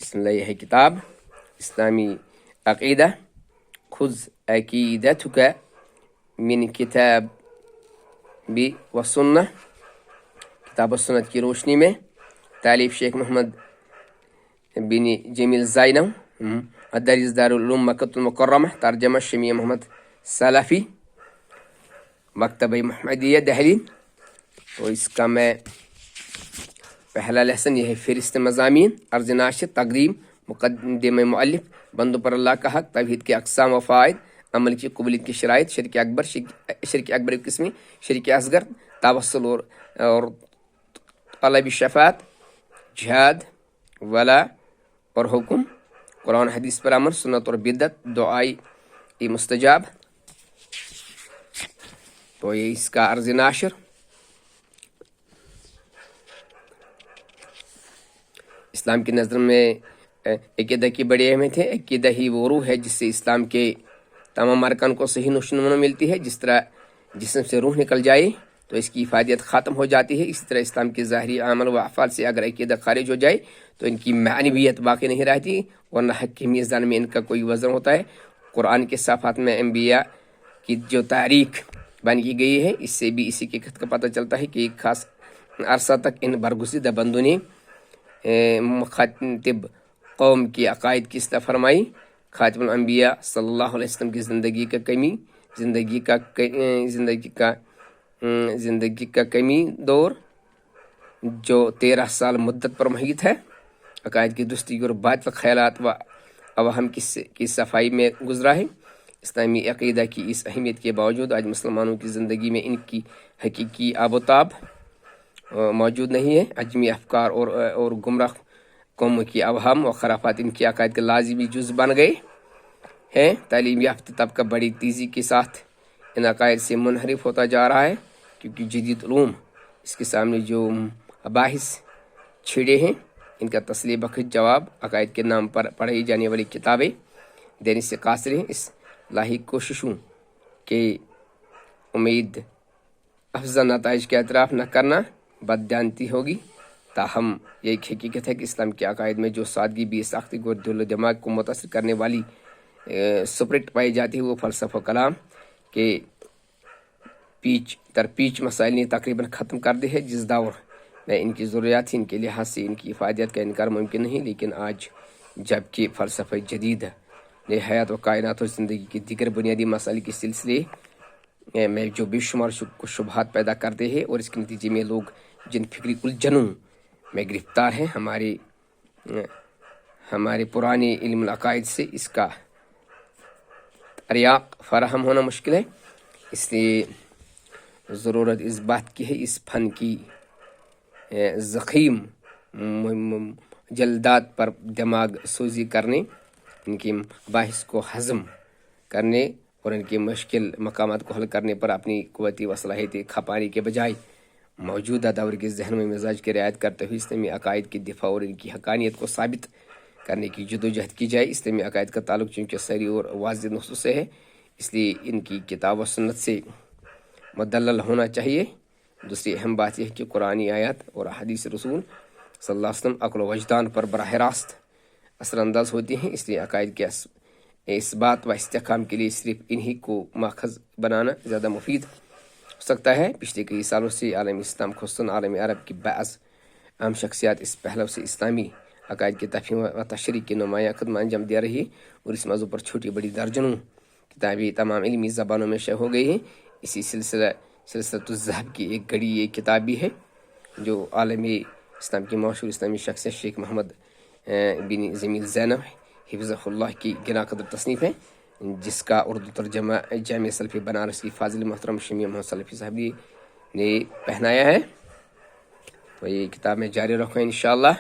بسم الله. هي كتاب إسلامي عقيدة. خذ عقيدتك من كتاب والسنة. کتاب و سنت کی روشنی میں تعلیف شیخ محمد بن جمیل زینو، مدرس دارالعلوم مکۃ المکرمہ، ترجمہ شمیع محمد سلفی، مکتبہ محمدیہ دہلی. تو اس کا میں پہلا لیسن یہ ہے فہرست مضامین، عرض ناشر، تقدیم، مقدمہ مؤلف، بندوں پر اللہ کا حق، توحید کے اقسام و فوائد، عمل کی قبولیت کی شرائط، شرک اکبر ایک قسمی، شرک اصغر، توسل اور طلب شفاعت، جہاد، ولا اور حکم، قرآن حدیث پر عمل، سنت اور بدعت، دعائی مستجاب. تو یہ اس کا عرض ناشر. اسلام کی نظر میں عقیدہ کی بڑی اہمیت ہے. عقیدہ ہی وہ روح ہے جس سے اسلام کے تمام ارکان کو صحیح نشونما ملتی ہے. جس طرح جسم سے روح نکل جائے تو اس کی افادیت ختم ہو جاتی ہے، اسی طرح اسلام کے ظاہری عمل و افعال سے اگر عقیدہ خارج ہو جائے تو ان کی معنویت باقی نہیں رہتی، ورنہ حق کی میزان میں ان کا کوئی وزن ہوتا ہے. قرآن کے صفحات میں انبیاء کی جو تاریخ بیان کی گئی ہے، اس سے بھی اسی کی حقیقت کا پتہ چلتا ہے کہ ایک خاص عرصہ تک ان برگزیدہ بندوں نے مخاطب قوم کی عقائد کی اصلاح فرمائی. خاتم الانبیاء صلی اللہ علیہ وسلم کی زندگی کا کمی دور جو 13 سال مدت پر محیط ہے، عقائد کی درستگی اور باطل خیالات و اوہام کی صفائی میں گزرا ہے. اسلامی عقیدہ کی اس اہمیت کے باوجود آج مسلمانوں کی زندگی میں ان کی حقیقی آب و تاب موجود نہیں ہے. اجمی افکار اور گمراہ قوموں کی اوہام و خرافات ان کی عقائد کے لازمی جز بن گئے ہیں. تعلیم یافتہ طبقہ بڑی تیزی کے ساتھ ان عقائد سے منحرف ہوتا جا رہا ہے، کیونکہ جدید علوم اس کے سامنے جو مباحث چھڑے ہیں ان کا تسلی بخش جواب عقائد کے نام پر پڑھی جانے والی کتابیں دینے سے قاصر ہیں. اس لاحق کوششوں کے امید افزا نتائج کے اعتراف نہ کرنا بددیانتی ہوگی. تاہم یہ ایک حقیقت ہے کہ اسلام کے عقائد میں جو سادگی، بے ساختگی اور دل و دماغ کو متاثر کرنے والی سپرٹ پائی جاتی ہے، وہ فلسفہ کلام کے پیچ در پیچ مسائل نے تقریباً ختم کر دی ہے. جس دور میں ان کی ضروریات ان کے لحاظ سے ان کی افادیت کا انکار ممکن نہیں، لیکن آج جب کہ فلسفہ جدید نے حیات و کائنات اور زندگی کے دیگر بنیادی مسائل کے سلسلے میں جو بے شمار شبہات پیدا کرتے ہیں اور اس کے نتیجے میں لوگ جن فکری الجھنوں میں گرفتار ہیں، ہمارے پرانے علم العقائد سے اس کا اریاق فراہم ہونا مشکل ہے. اس لیے ضرورت اس بات کی ہے اس فن کی ضخیم جلدات پر دماغ سوزی کرنے، ان کی باحث کو ہضم کرنے اور ان کے مشکل مقامات کو حل کرنے پر اپنی قوتی و صلاحیتیں کھپانے کے بجائے موجودہ دور کے ذہن میں مزاج کی رعایت کرتے ہوئے اسلامی عقائد کی دفاع اور ان کی حقانیت کو ثابت کرنے کی جدوجہد کی جائے. اسلامی عقائد کا تعلق چونکہ سری اور واضح نصوص سے ہے، اس لیے ان کی کتاب و سنت سے مدلل ہونا چاہیے. دوسری اہم بات یہ ہے کہ قرآنی آیات اور حدیث رسول صلی اللہ علیہ وسلم عقل و وجدان پر براہ راست اثر انداز ہوتی ہیں. اس لیے عقائد کے اس بات و استحکام کے لیے صرف انہی کو ماخذ بنانا زیادہ مفید ہو سکتا ہے. پچھلے کئی سالوں سے عالم اسلام خصوصاً عالم عرب کی بعض اہم شخصیات اس پہلو سے اسلامی عقائد کی تفہیم و تشریح کی نمایاں خدمت انجام دے رہی ہے، اور اس موضوع پر چھوٹی بڑی درجنوں کتابیں تمام علمی زبانوں میں شائع ہو گئی ہیں. اسی سلسلۃ الذہب کی ایک گڑی یہ کتاب بھی ہے جو عالمی اسلام کی مشہور اسلامی شخصیت شیخ محمد بن جمیل زینو حفظہ اللہ کی گراں قدر تصنیف ہے، جس کا اردو ترجمہ جامع سلفی بنارس کی فاضل محترم شمیع محمد سلفی صاحب نے پہنایا ہے. تو یہ کتاب میں جاری رکھوں انشاءاللہ.